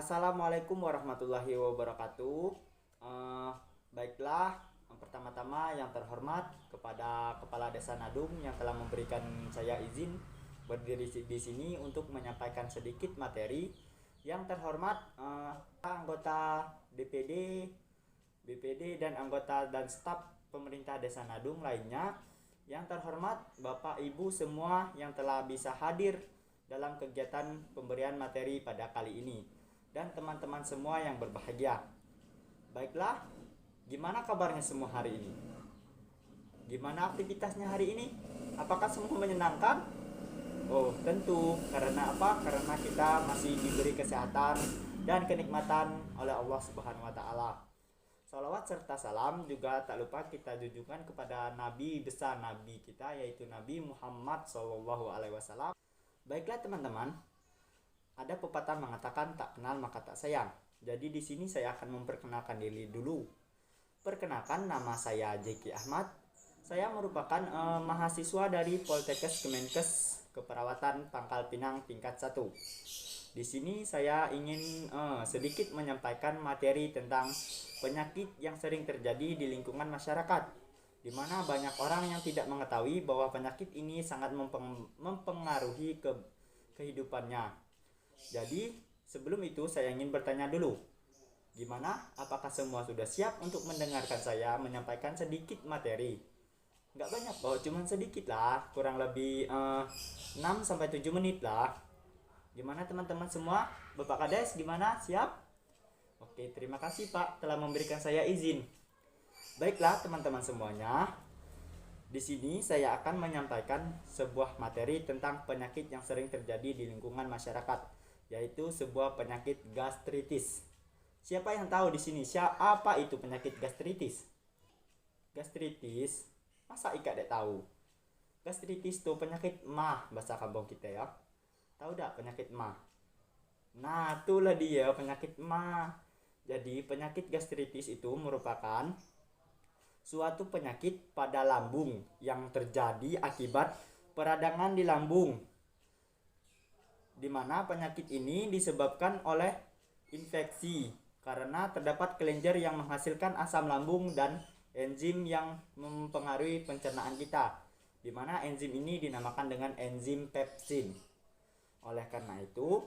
Assalamualaikum warahmatullahi wabarakatuh. Eh, Baiklah, pertama-tama yang terhormat kepada Kepala Desa Nadung yang telah memberikan saya izin berdiri di sini untuk menyampaikan sedikit materi. Yang terhormat anggota DPD, BPD dan anggota dan staf pemerintah Desa Nadung lainnya. Yang terhormat Bapak Ibu semua yang telah bisa hadir dalam kegiatan pemberian materi pada kali ini dan teman-teman semua yang berbahagia. Baiklah, gimana kabarnya semua hari ini? Gimana aktivitasnya hari ini? Apakah semua menyenangkan? Oh, tentu. Karena apa? Karena kita masih diberi kesehatan dan kenikmatan oleh Allah Subhanahu wa taala. Salawat serta salam juga tak lupa kita junjungkan kepada nabi besar nabi kita, yaitu Nabi Muhammad SAW. Baiklah teman-teman, ada pepatah mengatakan tak kenal maka tak sayang. Jadi di sini saya akan memperkenalkan diri dulu. Perkenalkan, nama saya Jeki Ahmad. Saya merupakan mahasiswa dari Poltekkes Kemenkes Keperawatan Pangkal Pinang tingkat 1. Di sini saya ingin sedikit menyampaikan materi tentang penyakit yang sering terjadi di lingkungan masyarakat, di mana banyak orang yang tidak mengetahui bahwa penyakit ini sangat mempengaruhi kehidupannya. Jadi sebelum itu saya ingin bertanya dulu, gimana? Apakah semua sudah siap untuk mendengarkan saya menyampaikan sedikit materi? Nggak banyak kok, cuman sedikit lah, kurang lebih 6-7 menit lah. Gimana teman-teman semua? Bapak Kades gimana? Siap? Oke, terima kasih Pak telah memberikan saya izin. Baiklah teman-teman semuanya, di sini saya akan menyampaikan sebuah materi tentang penyakit yang sering terjadi di lingkungan masyarakat, yaitu sebuah penyakit gastritis. Siapa yang tahu di sini apa itu penyakit gastritis? Gastritis, masa Ika dek tahu? Gastritis itu penyakit mah bahasa kampung kita ya. Tahu dak penyakit mah? Nah, itulah dia penyakit mah. Jadi penyakit gastritis itu merupakan suatu penyakit pada lambung yang terjadi akibat peradangan di lambung, di mana penyakit ini disebabkan oleh infeksi karena terdapat kelenjar yang menghasilkan asam lambung dan enzim yang mempengaruhi pencernaan kita, di mana enzim ini dinamakan dengan enzim pepsin. Oleh karena itu,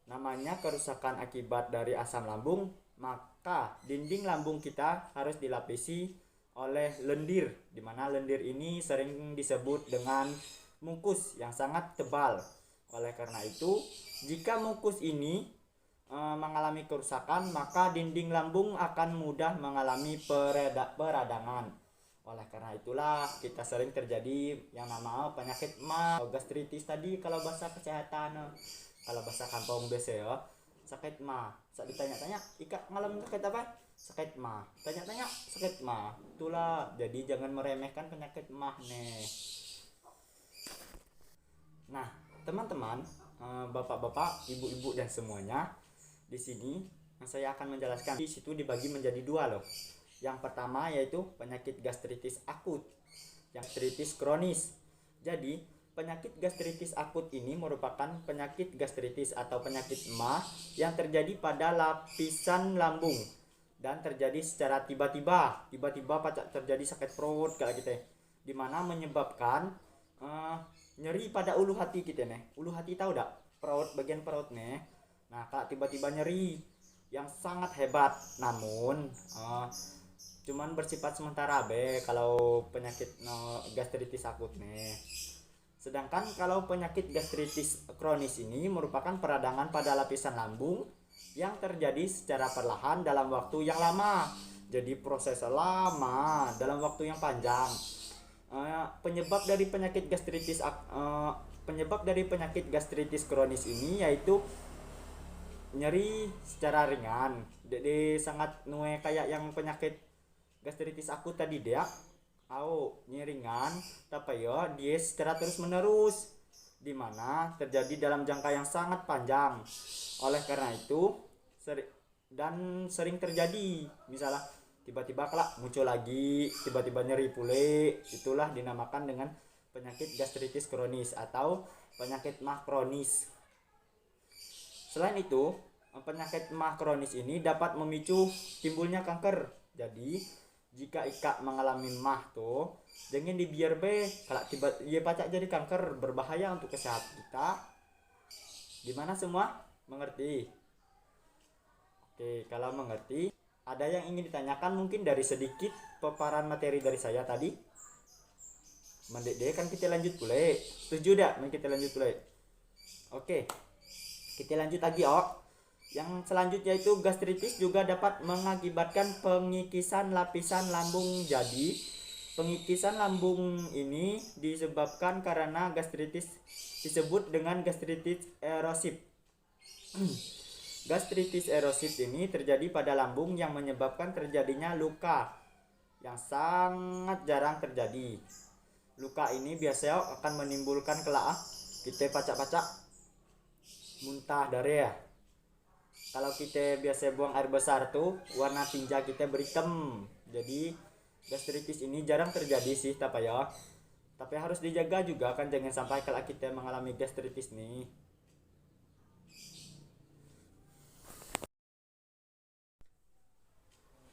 namanya kerusakan akibat dari asam lambung, maka dinding lambung kita harus dilapisi oleh lendir, di mana lendir ini sering disebut dengan mukus yang sangat tebal. Oleh karena itu, jika mukus ini mengalami kerusakan, maka dinding lambung akan mudah mengalami peradangan. Oleh karena itulah kita sering terjadi yang nama penyakit gastritis tadi kalau bahasa kesehatan, kalau bahasa kampung biasa ya sakit mah. Saat ditanya-tanya, Ika malam sakit apa? Sakit mah. Tanya-tanya sakit mah. Itulah, jadi jangan meremehkan penyakit mah nih. Nah, teman-teman, bapak-bapak, ibu-ibu dan semuanya, di sini saya akan menjelaskan. Di situ dibagi menjadi dua loh. Yang pertama yaitu penyakit gastritis akut, gastritis kronis. Jadi, penyakit gastritis akut ini merupakan penyakit gastritis atau penyakit MAH yang terjadi pada lapisan lambung dan terjadi secara tiba-tiba terjadi sakit perut kayak gitu, dimana menyebabkan nyeri pada ulu hati kita nih. Ulu hati tahu dak? Perut, bagian perut nih. Nah, kalau tiba-tiba nyeri yang sangat hebat, namun cuman bersifat sementara be kalau penyakit gastritis akut nih. Sedangkan kalau penyakit gastritis kronis ini merupakan peradangan pada lapisan lambung yang terjadi secara perlahan dalam waktu yang lama. Jadi proses lama dalam waktu yang panjang. Penyebab dari penyakit gastritis kronis ini yaitu nyeri secara ringan. Jadi sangat nue kayak yang penyakit gastritis akut tadi dia. Nyeringan tapi ya dia secara terus menerus, di mana terjadi dalam jangka yang sangat panjang. Oleh karena itu sering terjadi misalnya tiba-tiba kelak muncul lagi, tiba-tiba nyeri pule. Itulah dinamakan dengan penyakit gastritis kronis atau penyakit MAH kronis. Selain itu, Penyakit mah kronis ini dapat memicu timbulnya kanker. Jadi jika Ika mengalami mah tuh jangan dibiar be, kalau tiba dia pacak jadi kanker berbahaya untuk kesehatan kita. Gimana semua? Mengerti? Oke, kalau mengerti, ada yang ingin ditanyakan mungkin dari sedikit paparan materi dari saya tadi? Mendek kan kita lanjut pula. Setuju dah? Kita lanjut pula. Oke, kita lanjut lagi Yang selanjutnya itu gastritis juga dapat mengakibatkan pengikisan lapisan lambung. Jadi, pengikisan lambung ini disebabkan karena gastritis disebut dengan gastritis erosif. Gastritis erosif ini terjadi pada lambung yang menyebabkan terjadinya luka yang sangat jarang terjadi. Luka ini biasanya akan menimbulkan kelak kita pacak-pacak muntah darah ya. Kalau kita biasa buang air besar tuh warna tinja kita beritem. Jadi gastritis ini jarang terjadi sih tapi harus dijaga juga kan, jangan sampai kalau kita mengalami gastritis nih.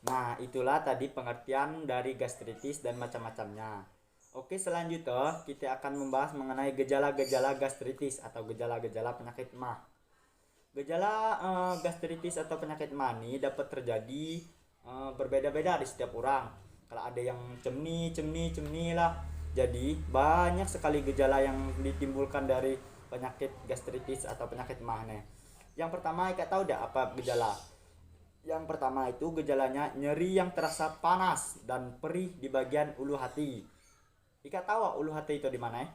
Nah, itulah tadi pengertian dari gastritis dan macam-macamnya. Oke, selanjutnya kita akan membahas mengenai gejala-gejala gastritis atau gejala-gejala penyakit mah. Gejala gastritis atau penyakit mah ini dapat terjadi berbeda-beda di setiap orang. Kalau ada yang cemni lah. Jadi banyak sekali gejala yang ditimbulkan dari penyakit gastritis atau penyakit mah nih. Yang pertama, kita tahu dah apa gejala? Yang pertama itu gejalanya nyeri yang terasa panas dan perih di bagian ulu hati. Ika tahu ulu hati itu di mana?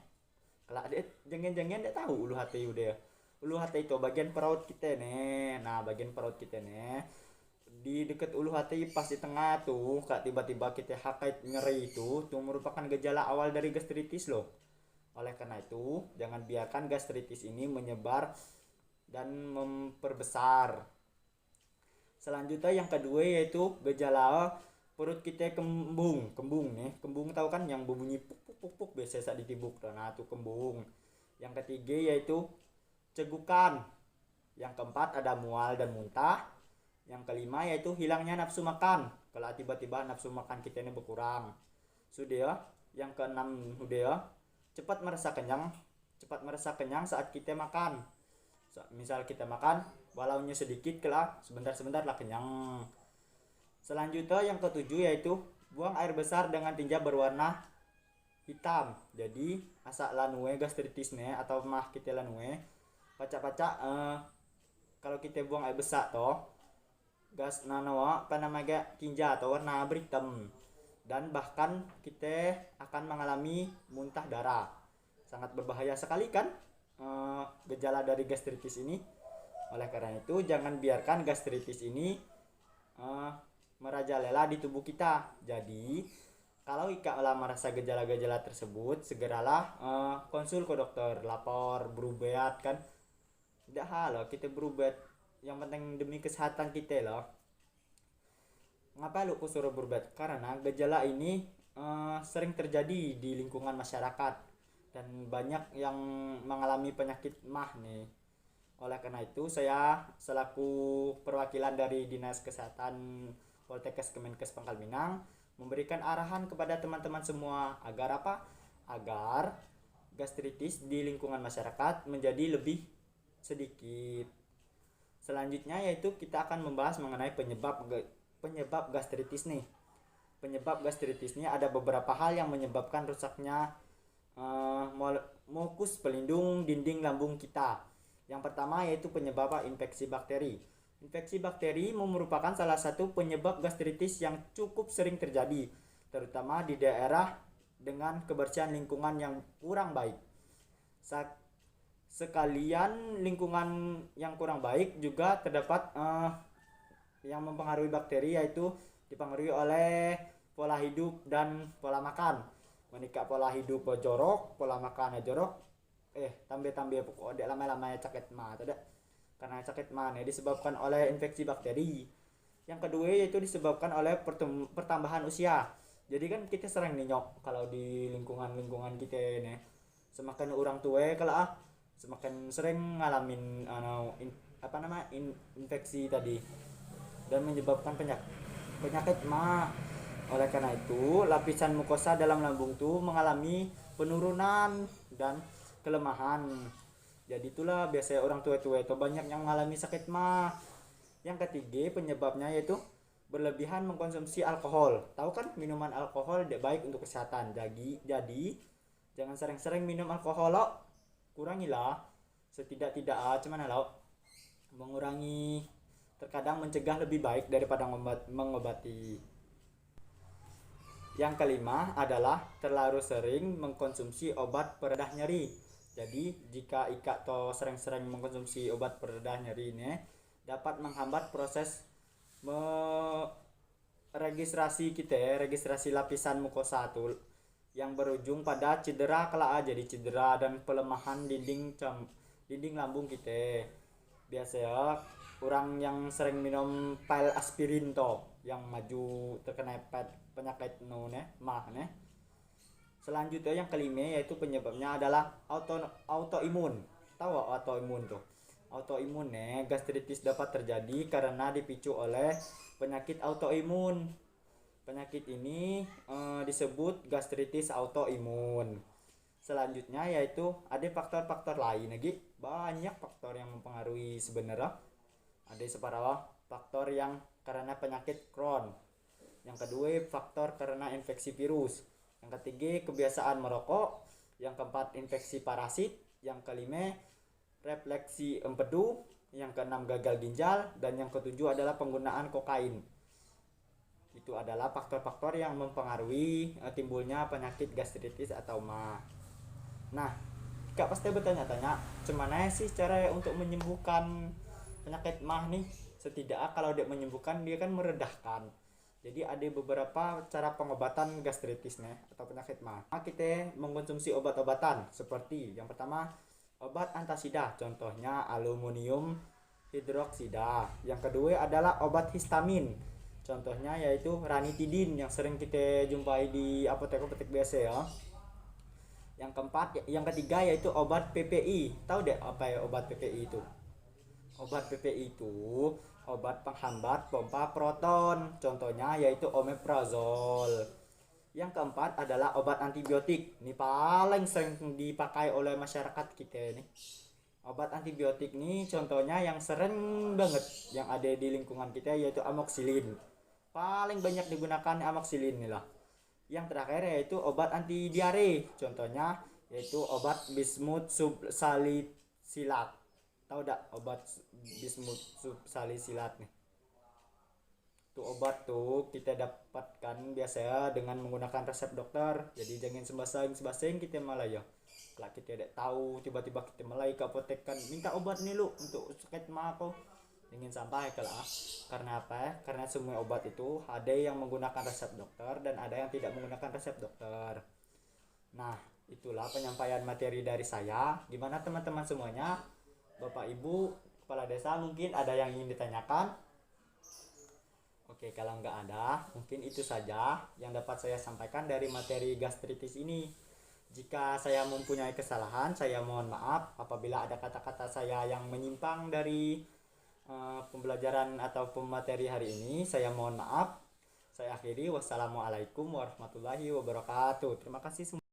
Kalau ada jangan-jangan dia tahu ulu hati udah. Ulu hati itu bagian perut kita nih. Nah, bagian perut kita nih di dekat ulu hati pas di tengah tuh, kak tiba-tiba kita hakait nyeri itu merupakan gejala awal dari gastritis loh. Oleh karena itu, jangan biarkan gastritis ini menyebar dan memperbesar. Selanjutnya yang kedua yaitu gejala perut kita kembung nih. Kembung tahu kan yang berbunyi puk puk puk puk biasa saat ditibuk. Nah, itu kembung. Yang ketiga yaitu cegukan. Yang keempat ada mual dan muntah. Yang kelima yaitu hilangnya nafsu makan. Kalau tiba-tiba nafsu makan kita ini berkurang. Sudah ya. Yang keenam sudah ya. Cepat merasa kenyang. Cepat merasa kenyang saat kita makan. Misal kita makan walaunya sedikit lah, sebentar-sebentar lah kenyang. Selanjutnya yang ketujuh yaitu buang air besar dengan tinja berwarna hitam. Jadi asa lanue gastritisnya atau mah kita lanue pacak-pacak kalau kita buang air besar toh gas nanawa apa namanya tinja atau warna berhitam, dan bahkan kita akan mengalami muntah darah. Sangat berbahaya sekali kan gejala dari gastritis ini. Oleh karena itu jangan biarkan gastritis ini merajalela di tubuh kita. Jadi kalau Ika merasa gejala-gejala tersebut, segeralah konsul ke dokter, lapor, berubat kan. Tidak hal loh kita berubat, yang penting demi kesehatan kita loh. Ngapa lu suruh berubat? Karena gejala ini sering terjadi di lingkungan masyarakat dan banyak yang mengalami penyakit mah nih. Oleh karena itu saya selaku perwakilan dari Dinas Kesehatan Poltekkes Kemenkes Pangkal Pinang memberikan arahan kepada teman-teman semua agar apa? Agar gastritis di lingkungan masyarakat menjadi lebih sedikit. Selanjutnya yaitu kita akan membahas mengenai penyebab gastritis nih. Penyebab gastritisnya ada beberapa hal yang menyebabkan rusaknya mukus pelindung dinding lambung kita. Yang pertama yaitu penyebab infeksi bakteri. Infeksi bakteri merupakan salah satu penyebab gastritis yang cukup sering terjadi, terutama di daerah dengan kebersihan lingkungan yang kurang baik. Sekalian lingkungan yang kurang baik juga terdapat yang mempengaruhi bakteri, yaitu dipengaruhi oleh pola hidup dan pola makan. Menikah pola hidup jorok, pola makan jorok, tambah pokok lama-lama sakit mah tidak, karena sakit mah disebabkan oleh infeksi bakteri. Yang kedua yaitu disebabkan oleh pertambahan usia. Jadi kan kita sering nyok kalau di lingkungan kita ini, semakin orang tua kalau semakin sering ngalamin infeksi tadi dan menyebabkan penyakit ma. Oleh karena itu, lapisan mukosa dalam lambung tuh mengalami penurunan dan kelemahan. Jadi itulah biasanya orang tua-tua itu banyak yang mengalami sakit ma. Yang ketiga penyebabnya yaitu berlebihan mengkonsumsi alkohol. Tahu kan minuman alkohol tidak baik untuk kesehatan. Jadi jangan sering-sering minum alkohol lo. Kurangilah setidak-tidak cuman lo mengurangi, terkadang mencegah lebih baik daripada mengobati. Yang kelima adalah terlalu sering mengkonsumsi obat peredah nyeri. Jadi jika Ika to sering-sering mengkonsumsi obat peredah nyeri ini dapat menghambat proses registrasi lapisan mukosa tuh yang berujung pada cedera kelak, jadi cedera dan pelemahan dinding lambung kita. Biasanya orang yang sering minum pil aspirin to yang maju terkena penyakit mah. Selanjutnya yang kelima yaitu penyebabnya adalah autoimun. Tahu autoimun tuh? Autoimun gastritis dapat terjadi karena dipicu oleh penyakit autoimun. Penyakit ini disebut gastritis autoimun. Selanjutnya yaitu ada faktor-faktor lain lagi. Banyak faktor yang mempengaruhi sebenarnya. Ada separuh faktor yang karena penyakit Crohn. Yang kedua faktor karena infeksi virus. Yang ketiga kebiasaan merokok. Yang keempat infeksi parasit. Yang kelima refleksi empedu. Yang keenam gagal ginjal. Dan yang ketujuh adalah penggunaan kokain. Itu adalah faktor-faktor yang mempengaruhi timbulnya penyakit gastritis atau ma. Nah, Kak pasti bertanya-tanya, gimana sih cara untuk menyembuhkan penyakit mah nih? Setidaknya kalau dia menyembuhkan, dia kan meredahkan. Jadi ada beberapa cara pengobatan gastritis nih atau penyakit mah. Kita mengkonsumsi obat-obatan seperti yang pertama obat antasida, contohnya aluminium hidroksida. Yang kedua adalah obat histamin, contohnya yaitu ranitidin yang sering kita jumpai di apotek-apotek biasa ya. Yang ketiga yaitu obat PPI. Tahu deh apa ya obat PPI itu? Obat PPI itu obat penghambat pompa proton, contohnya yaitu omeprazol. Yang keempat adalah obat antibiotik. Ini paling sering dipakai oleh masyarakat kita nih. Obat antibiotik ini contohnya yang sering banget yang ada di lingkungan kita yaitu amoxicillin. Paling banyak digunakan amoxicillin nih lah. Yang terakhir yaitu obat anti diare, contohnya yaitu obat bismut subsalisilat. Tahu tak obat bismut subsalisilat nih? Tuh obat tuh kita dapatkan biasanya dengan menggunakan resep dokter. Jadi jangan sembaseng kita malah ya. Kalau kita tidak tahu tiba-tiba kita malah ke apotek kan minta obat nih lu untuk sakit mah aku. Ingin sampai kalah. Karena apa? Karena semua obat itu ada yang menggunakan resep dokter dan ada yang tidak menggunakan resep dokter. Nah, itulah penyampaian materi dari saya. Gimana teman-teman semuanya? Bapak Ibu kepala desa mungkin ada yang ingin ditanyakan? Oke, kalau nggak ada, mungkin itu saja yang dapat saya sampaikan dari materi gastritis ini. Jika saya mempunyai kesalahan, saya mohon maaf apabila ada kata-kata saya yang menyimpang dari pembelajaran atau pemateri hari ini. Saya mohon maaf. Saya akhiri. Wassalamualaikum warahmatullahi wabarakatuh. Terima kasih semua.